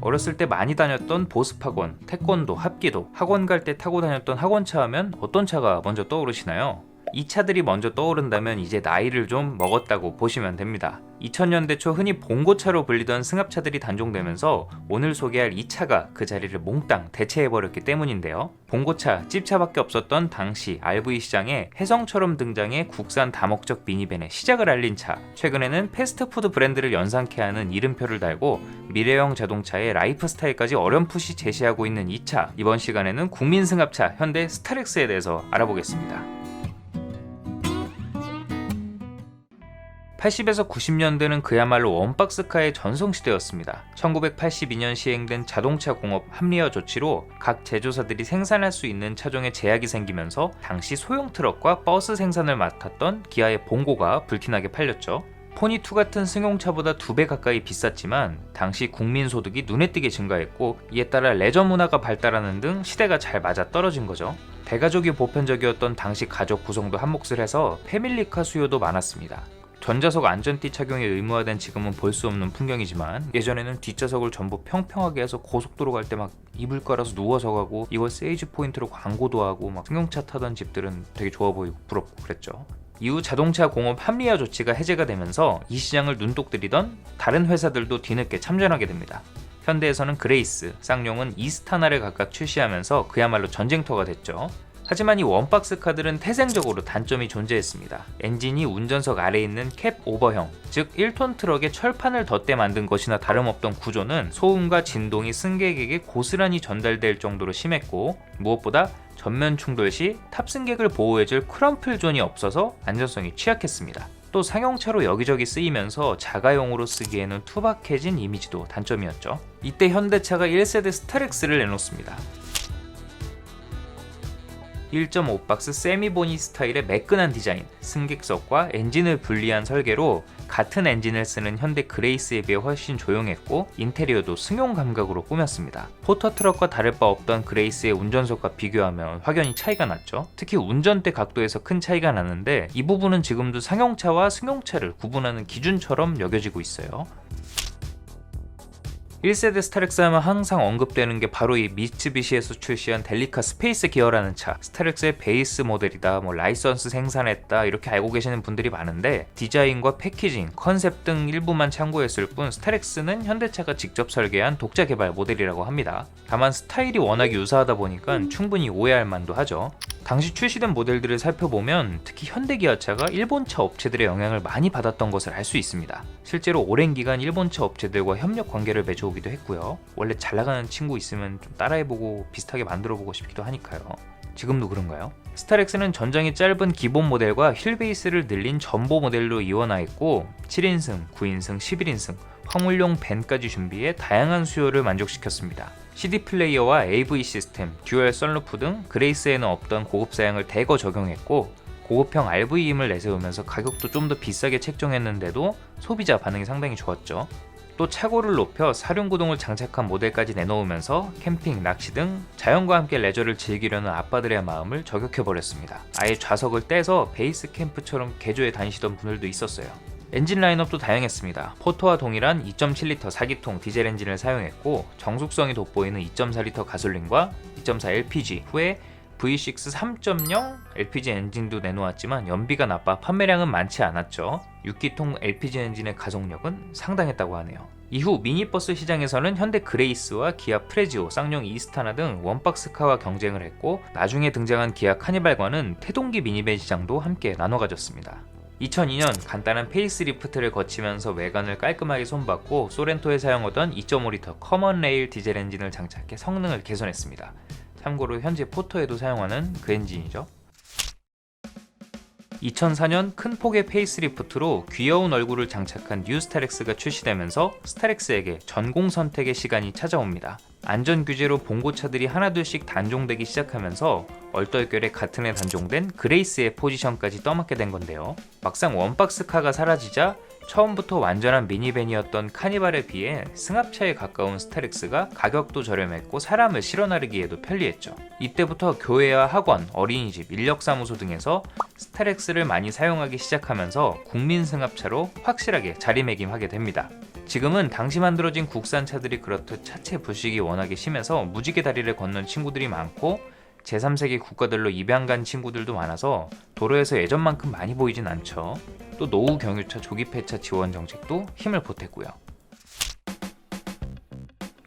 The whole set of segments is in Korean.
어렸을 때 많이 다녔던 보습학원, 태권도, 합기도, 학원 갈 때 타고 다녔던 학원차 하면 어떤 차가 먼저 떠오르시나요? 이 차들이 먼저 떠오른다면 이제 나이를 좀 먹었다고 보시면 됩니다. 2000년대 초 흔히 봉고차로 불리던 승합차들이 단종되면서 오늘 소개할 이 차가 그 자리를 몽땅 대체해버렸기 때문인데요. 봉고차, 찝차밖에 없었던 당시 RV 시장에 혜성처럼 등장해 국산 다목적 미니밴의 시작을 알린 차. 최근에는 패스트푸드 브랜드를 연상케 하는 이름표를 달고 미래형 자동차의 라이프 스타일까지 어렴풋이 제시하고 있는 이 차. 이번 시간에는 국민 승합차 현대 스타렉스에 대해서 알아보겠습니다. 80에서 90년대는 그야말로 원박스카의 전성시대였습니다. 1982년 시행된 자동차 공업 합리화 조치로 각 제조사들이 생산할 수 있는 차종에 제약이 생기면서 당시 소형 트럭과 버스 생산을 맡았던 기아의 봉고가 불티나게 팔렸죠. 포니2 같은 승용차보다 2배 가까이 비쌌지만 당시 국민 소득이 눈에 띄게 증가했고 이에 따라 레저 문화가 발달하는 등 시대가 잘 맞아 떨어진 거죠. 대가족이 보편적이었던 당시 가족 구성도 한몫을 해서 패밀리카 수요도 많았습니다. 전자석 안전띠 착용이 의무화된 지금은 볼 수 없는 풍경이지만 예전에는 뒷좌석을 전부 평평하게 해서 고속도로 갈 때 막 이불 깔아서 누워서 가고 이걸 세이지 포인트로 광고도 하고 막 승용차 타던 집들은 되게 좋아 보이고 부럽고 그랬죠. 이후 자동차 공업 합리화 조치가 해제가 되면서 이 시장을 눈독 들이던 다른 회사들도 뒤늦게 참전하게 됩니다. 현대에서는 그레이스, 쌍용은 이스타나를 각각 출시하면서 그야말로 전쟁터가 됐죠. 하지만 이 원박스카들은 태생적으로 단점이 존재했습니다. 엔진이 운전석 아래에 있는 캡 오버형, 즉 1톤 트럭에 철판을 덧대 만든 것이나 다름없던 구조는 소음과 진동이 승객에게 고스란히 전달될 정도로 심했고 무엇보다 전면 충돌 시 탑승객을 보호해줄 크럼플 존이 없어서 안전성이 취약했습니다. 또 상용차로 여기저기 쓰이면서 자가용으로 쓰기에는 투박해진 이미지도 단점이었죠. 이때 현대차가 1세대 스타렉스를 내놓습니다. 1.5박스 세미보니 스타일의 매끈한 디자인, 승객석과 엔진을 분리한 설계로 같은 엔진을 쓰는 현대 그레이스에 비해 훨씬 조용했고 인테리어도 승용 감각으로 꾸몄습니다. 포터트럭과 다를 바 없던 그레이스의 운전석과 비교하면 확연히 차이가 났죠. 특히 운전대 각도에서 큰 차이가 나는데 이 부분은 지금도 상용차와 승용차를 구분하는 기준처럼 여겨지고 있어요. 1세대 스타렉스 하면 항상 언급되는 게 바로 이 미츠비시에서 출시한 델리카 스페이스 기어라는 차. 스타렉스의 베이스 모델이다, 라이선스 생산했다 이렇게 알고 계시는 분들이 많은데 디자인과 패키징, 컨셉 등 일부만 참고했을 뿐 스타렉스는 현대차가 직접 설계한 독자 개발 모델이라고 합니다. 다만 스타일이 워낙 유사하다 보니까 충분히 오해할 만도 하죠. 당시 출시된 모델들을 살펴보면 특히 현대기아차가 일본차 업체들의 영향을 많이 받았던 것을 알 수 있습니다. 실제로 오랜 기간 일본차 업체들과 협력 관계를 맺어오기도 했고요. 원래 잘 나가는 친구 있으면 좀 따라해보고 비슷하게 만들어보고 싶기도 하니까요. 지금도 그런가요? 스타렉스는 전장이 짧은 기본 모델과 휠 베이스를 늘린 전보 모델로 이원화했고 7인승, 9인승, 11인승, 화물용 밴까지 준비해 다양한 수요를 만족시켰습니다. CD 플레이어와 AV 시스템, 듀얼 썬루프 등 그레이스에는 없던 고급 사양을 대거 적용했고 고급형 RV임을 내세우면서 가격도 좀 더 비싸게 책정했는데도 소비자 반응이 상당히 좋았죠. 또 차고를 높여 사륜구동을 장착한 모델까지 내놓으면서 캠핑, 낚시 등 자연과 함께 레저를 즐기려는 아빠들의 마음을 저격해버렸습니다. 아예 좌석을 떼서 베이스 캠프처럼 개조해 다니시던 분들도 있었어요. 엔진 라인업도 다양했습니다. 포터와 동일한 2.7L 4기통 디젤 엔진을 사용했고 정숙성이 돋보이는 2.4L 가솔린과 2.4 LPG 후에 V6 3.0 LPG 엔진도 내놓았지만 연비가 나빠 판매량은 많지 않았죠. 6기통 LPG 엔진의 가속력은 상당했다고 하네요. 이후 미니버스 시장에서는 현대 그레이스와 기아 프레지오, 쌍용 이스타나 등 원박스카와 경쟁을 했고 나중에 등장한 기아 카니발과는 태동기 미니밴 시장도 함께 나눠 가졌습니다. 2002년 간단한 페이스리프트를 거치면서 외관을 깔끔하게 손봤고 소렌토에 사용하던 2.5L 커먼 레일 디젤 엔진을 장착해 성능을 개선했습니다. 참고로 현재 포터에도 사용하는 그 엔진이죠. 2004년 큰 폭의 페이스리프트로 귀여운 얼굴을 장착한 뉴 스타렉스가 출시되면서 스타렉스에게 전공 선택의 시간이 찾아옵니다. 안전규제로 봉고차들이 하나둘씩 단종되기 시작하면서 얼떨결에 같은 해 단종된 그레이스의 포지션까지 떠맡게 된 건데요. 막상 원박스카가 사라지자 처음부터 완전한 미니밴이었던 카니발에 비해 승합차에 가까운 스타렉스가 가격도 저렴했고 사람을 실어 나르기에도 편리했죠. 이때부터 교회와 학원, 어린이집, 인력사무소 등에서 스타렉스를 많이 사용하기 시작하면서 국민 승합차로 확실하게 자리매김하게 됩니다. 지금은 당시 만들어진 국산차들이 그렇듯 차체 부식이 워낙에 심해서 무지개 다리를 건넌 친구들이 많고 제3세계 국가들로 입양 간 친구들도 많아서 도로에서 예전만큼 많이 보이진 않죠. 또 노후 경유차 조기 폐차 지원 정책도 힘을 보탰고요.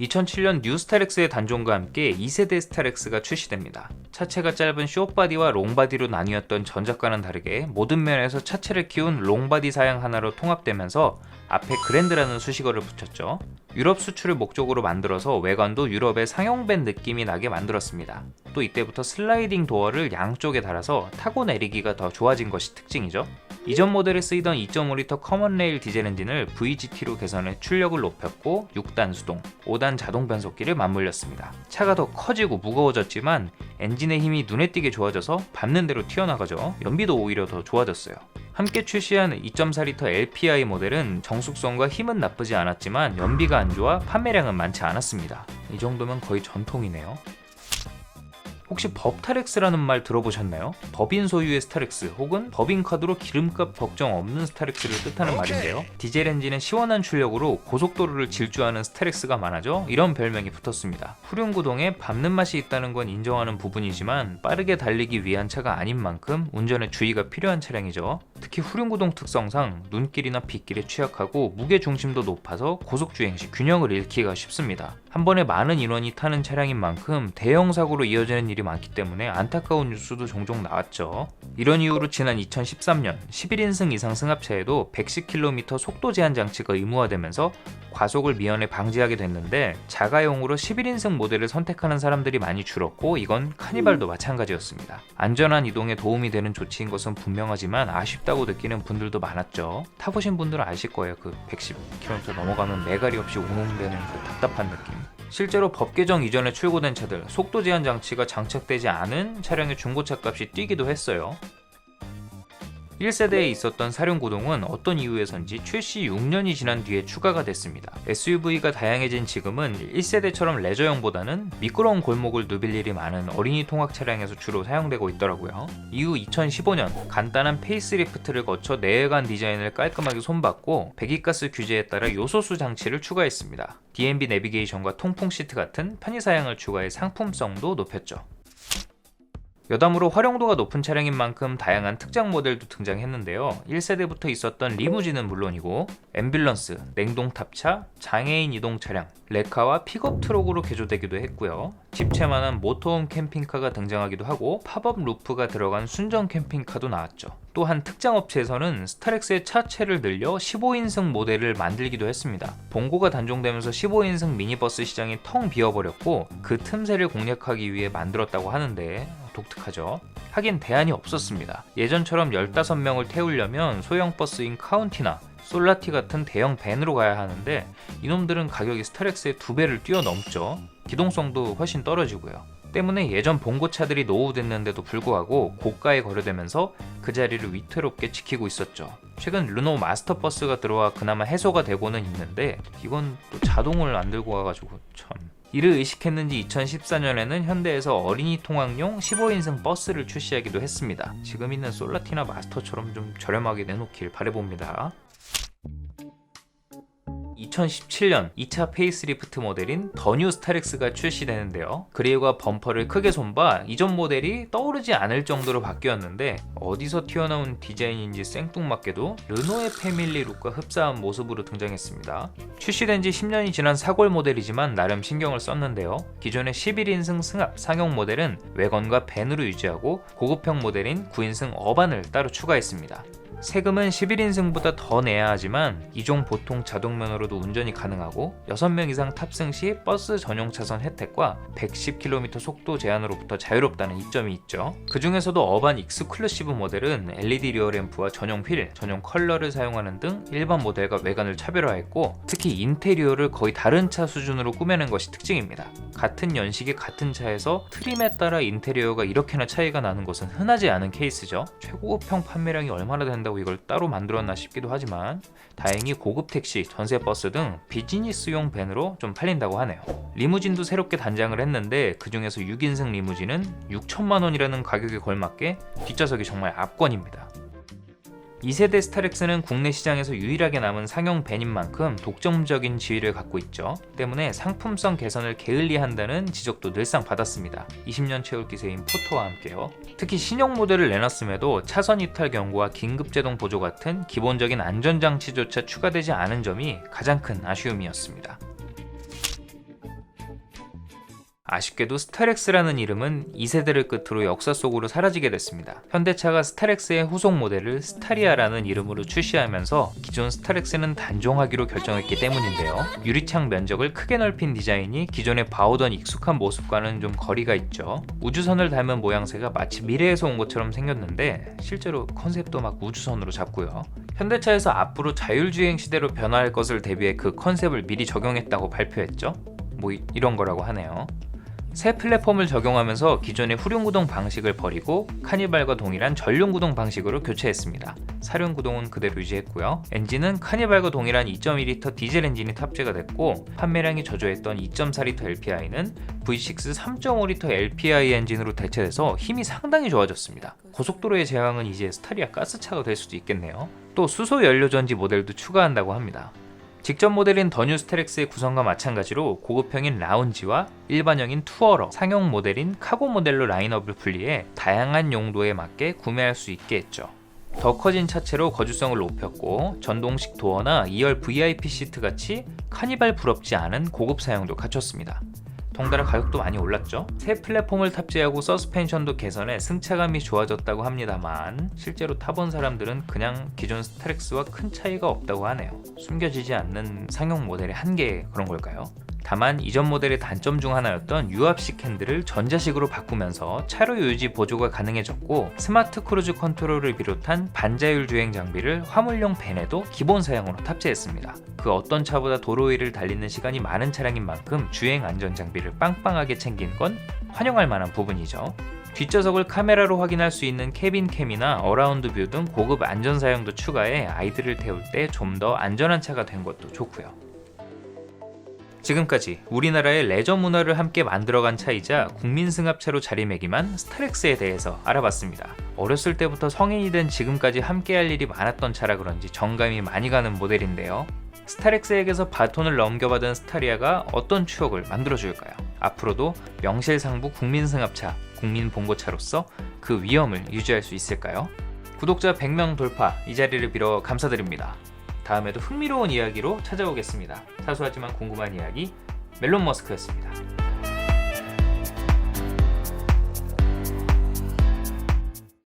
2007년 뉴 스타렉스의 단종과 함께 2세대 스타렉스가 출시됩니다. 차체가 짧은 숏바디와 롱바디로 나뉘었던 전작과는 다르게 모든 면에서 차체를 키운 롱바디 사양 하나로 통합되면서 앞에 그랜드라는 수식어를 붙였죠. 유럽 수출을 목적으로 만들어서 외관도 유럽의 상용밴 느낌이 나게 만들었습니다. 또 이때부터 슬라이딩 도어를 양쪽에 달아서 타고 내리기가 더 좋아진 것이 특징이죠. 이전 모델에 쓰이던 2.5L 커먼 레일 디젤 엔진을 VGT로 개선해 출력을 높였고 6단 수동, 5단 자동 변속기를 맞물렸습니다. 차가 더 커지고 무거워졌지만 엔진의 힘이 눈에 띄게 좋아져서 밟는 대로 튀어나가죠. 연비도 오히려 더 좋아졌어요. 함께 출시한 2.4L LPI 모델은 정숙성과 힘은 나쁘지 않았지만 연비가 안 좋아 판매량은 많지 않았습니다. 이 정도면 거의 전통이네요. 혹시 법타렉스라는 말 들어보셨나요? 법인 소유의 스타렉스 혹은 법인 카드로 기름값 걱정 없는 스타렉스를 뜻하는 말인데요. 디젤 엔진의 시원한 출력으로 고속도로를 질주하는 스타렉스가 많아져 이런 별명이 붙었습니다. 후륜구동에 밟는 맛이 있다는 건 인정하는 부분이지만 빠르게 달리기 위한 차가 아닌 만큼 운전에 주의가 필요한 차량이죠. 특히 후륜구동 특성상 눈길이나 빗길에 취약하고 무게 중심도 높아서 고속주행 시 균형을 잃기가 쉽습니다. 한 번에 많은 인원이 타는 차량인 만큼 대형 사고로 이어지는 일이 많기 때문에 안타까운 뉴스도 종종 나왔죠. 이런 이유로 지난 2013년 11인승 이상 승합차에도 110km 속도 제한 장치가 의무화되면서 과속을 미연에 방지하게 됐는데 자가용으로 11인승 모델을 선택하는 사람들이 많이 줄었고 이건 카니발도 마찬가지였습니다. 안전한 이동에 도움이 되는 조치인 것은 분명하지만 아쉽다고 느끼는 분들도 많았죠. 타보신 분들은 아실 거예요. 그 110km 넘어가면 매갈이 없이 웅웅대는 그 답답한 느낌. 실제로 법 개정 이전에 출고된 차들 속도 제한 장치가 장착되지 않은 차량의 중고차 값이 뛰기도 했어요. 1세대에 있었던 사륜구동은 어떤 이유에선지 출시 6년이 지난 뒤에 추가가 됐습니다. SUV가 다양해진 지금은 1세대처럼 레저용보다는 미끄러운 골목을 누빌 일이 많은 어린이 통학 차량에서 주로 사용되고 있더라고요. 이후 2015년 간단한 페이스리프트를 거쳐 내외관 디자인을 깔끔하게 손봤고 배기가스 규제에 따라 요소수 장치를 추가했습니다. DMB 내비게이션과 통풍 시트 같은 편의사양을 추가해 상품성도 높였죠. 여담으로 활용도가 높은 차량인 만큼 다양한 특장 모델도 등장했는데요. 1세대부터 있었던 리무진은 물론이고 앰뷸런스, 냉동탑차, 장애인 이동 차량, 레카와 픽업 트럭으로 개조되기도 했고요. 집채만한 모터홈 캠핑카가 등장하기도 하고 팝업 루프가 들어간 순정 캠핑카도 나왔죠. 또한 특장 업체에서는 스타렉스의 차체를 늘려 15인승 모델을 만들기도 했습니다. 봉고가 단종되면서 15인승 미니버스 시장이 텅 비어버렸고 그 틈새를 공략하기 위해 만들었다고 하는데 독특하죠. 하긴 대안이 없었습니다. 예전처럼 15명을 태우려면 소형 버스인 카운티나 솔라티 같은 대형 밴으로 가야 하는데 이놈들은 가격이 스타렉스의 2배를 뛰어넘죠. 기동성도 훨씬 떨어지고요. 때문에 예전 봉고차들이 노후됐는데도 불구하고 고가에 거래되면서 그 자리를 위태롭게 지키고 있었죠. 최근 르노 마스터버스가 들어와 그나마 해소가 되고는 있는데 이건 또 자동을 안 들고 와가지고 참... 이를 의식했는지 2014년에는 현대에서 어린이 통학용 15인승 버스를 출시하기도 했습니다. 지금 있는 솔라티나 마스터처럼 좀 저렴하게 내놓길 바라봅니다. 2017년 2차 페이스리프트 모델인 더 뉴 스타렉스가 출시되는데요. 그릴과 범퍼를 크게 손봐 이전 모델이 떠오르지 않을 정도로 바뀌었는데 어디서 튀어나온 디자인인지 생뚱맞게도 르노의 패밀리 룩과 흡사한 모습으로 등장했습니다. 출시된 지 10년이 지난 사골 모델이지만 나름 신경을 썼는데요. 기존의 11인승 승합 상용 모델은 외건과 밴으로 유지하고 고급형 모델인 9인승 어반을 따로 추가했습니다. 세금은 11인승보다 더 내야 하지만 이종 보통 자동면허로도 운전이 가능하고 6명 이상 탑승 시 버스 전용 차선 혜택과 110km 속도 제한으로부터 자유롭다는 이점이 있죠. 그 중에서도 어반 익스클루시브 모델은 LED 리어램프와 전용 휠, 전용 컬러를 사용하는 등 일반 모델과 외관을 차별화했고 특히 인테리어를 거의 다른 차 수준으로 꾸며낸 것이 특징입니다. 같은 연식의 같은 차에서 트림에 따라 인테리어가 이렇게나 차이가 나는 것은 흔하지 않은 케이스죠. 최고급형 판매량이 얼마나 된다고 이걸 따로 만들었나 싶기도 하지만 다행히 고급 택시, 전세 버스 등 비즈니스용 밴으로 좀 팔린다고 하네요. 리무진도 새롭게 단장을 했는데 그 중에서 6인승 리무진은 6천만 원이라는 가격에 걸맞게 뒷좌석이 정말 압권입니다. 2세대 스타렉스는 국내 시장에서 유일하게 남은 상용 밴인 만큼 독점적인 지위를 갖고 있죠. 때문에 상품성 개선을 게을리한다는 지적도 늘상 받았습니다. 20년 채울 기세인 포터와 함께요. 특히 신형 모델을 내놨음에도 차선 이탈 경고와 긴급제동 보조 같은 기본적인 안전장치조차 추가되지 않은 점이 가장 큰 아쉬움이었습니다. 아쉽게도 스타렉스라는 이름은 2세대를 끝으로 역사 속으로 사라지게 됐습니다. 현대차가 스타렉스의 후속 모델을 스타리아라는 이름으로 출시하면서 기존 스타렉스는 단종하기로 결정했기 때문인데요. 유리창 면적을 크게 넓힌 디자인이 기존에 봐오던 익숙한 모습과는 좀 거리가 있죠. 우주선을 닮은 모양새가 마치 미래에서 온 것처럼 생겼는데 실제로 컨셉도 막 우주선으로 잡고요. 현대차에서 앞으로 자율주행 시대로 변화할 것을 대비해 그 컨셉을 미리 적용했다고 발표했죠. 뭐 이런 거라고 하네요. 새 플랫폼을 적용하면서 기존의 후륜구동 방식을 버리고 카니발과 동일한 전륜구동 방식으로 교체했습니다. 사륜구동은 그대로 유지했고요. 엔진은 카니발과 동일한 2.2L 디젤 엔진이 탑재가 됐고 판매량이 저조했던 2.4L LPI는 V6 3.5L LPI 엔진으로 대체돼서 힘이 상당히 좋아졌습니다. 고속도로의 제왕은 이제 스타리아 가스차가 될 수도 있겠네요. 또 수소 연료전지 모델도 추가한다고 합니다. 직전 모델인 더 뉴 스타렉스의 구성과 마찬가지로 고급형인 라운지와 일반형인 투어러, 상용 모델인 카고 모델로 라인업을 분리해 다양한 용도에 맞게 구매할 수 있게 했죠. 더 커진 차체로 거주성을 높였고 전동식 도어나 2열 VIP 시트 같이 카니발 부럽지 않은 고급 사양도 갖췄습니다. 덩달아 가격도 많이 올랐죠. 새 플랫폼을 탑재하고 서스펜션도 개선해 승차감이 좋아졌다고 합니다만 실제로 타본 사람들은 그냥 기존 스타렉스와 큰 차이가 없다고 하네요. 숨겨지지 않는 상용 모델의 한계 그런 걸까요? 다만 이전 모델의 단점 중 하나였던 유압식 핸들을 전자식으로 바꾸면서 차로 유지 보조가 가능해졌고 스마트 크루즈 컨트롤을 비롯한 반자율 주행 장비를 화물용 밴에도 기본 사양으로 탑재했습니다. 그 어떤 차보다 도로 위를 달리는 시간이 많은 차량인 만큼 주행 안전 장비를 빵빵하게 챙긴 건 환영할 만한 부분이죠. 뒷좌석을 카메라로 확인할 수 있는 캐빈캠이나 어라운드 뷰 등 고급 안전 사양도 추가해 아이들을 태울 때 좀 더 안전한 차가 된 것도 좋고요. 지금까지 우리나라의 레저 문화를 함께 만들어간 차이자 국민 승합차로 자리매김한 스타렉스에 대해서 알아봤습니다. 어렸을 때부터 성인이 된 지금까지 함께할 일이 많았던 차라 그런지 정감이 많이 가는 모델인데요. 스타렉스에게서 바톤을 넘겨받은 스타리아가 어떤 추억을 만들어줄까요? 앞으로도 명실상부 국민 승합차, 국민 봉고차로서 그 위엄을 유지할 수 있을까요? 구독자 100명 돌파, 이 자리를 빌어 감사드립니다. 다음에도 흥미로운 이야기로 찾아오겠습니다. 사소하지만 궁금한 이야기 멜론 머스크였습니다.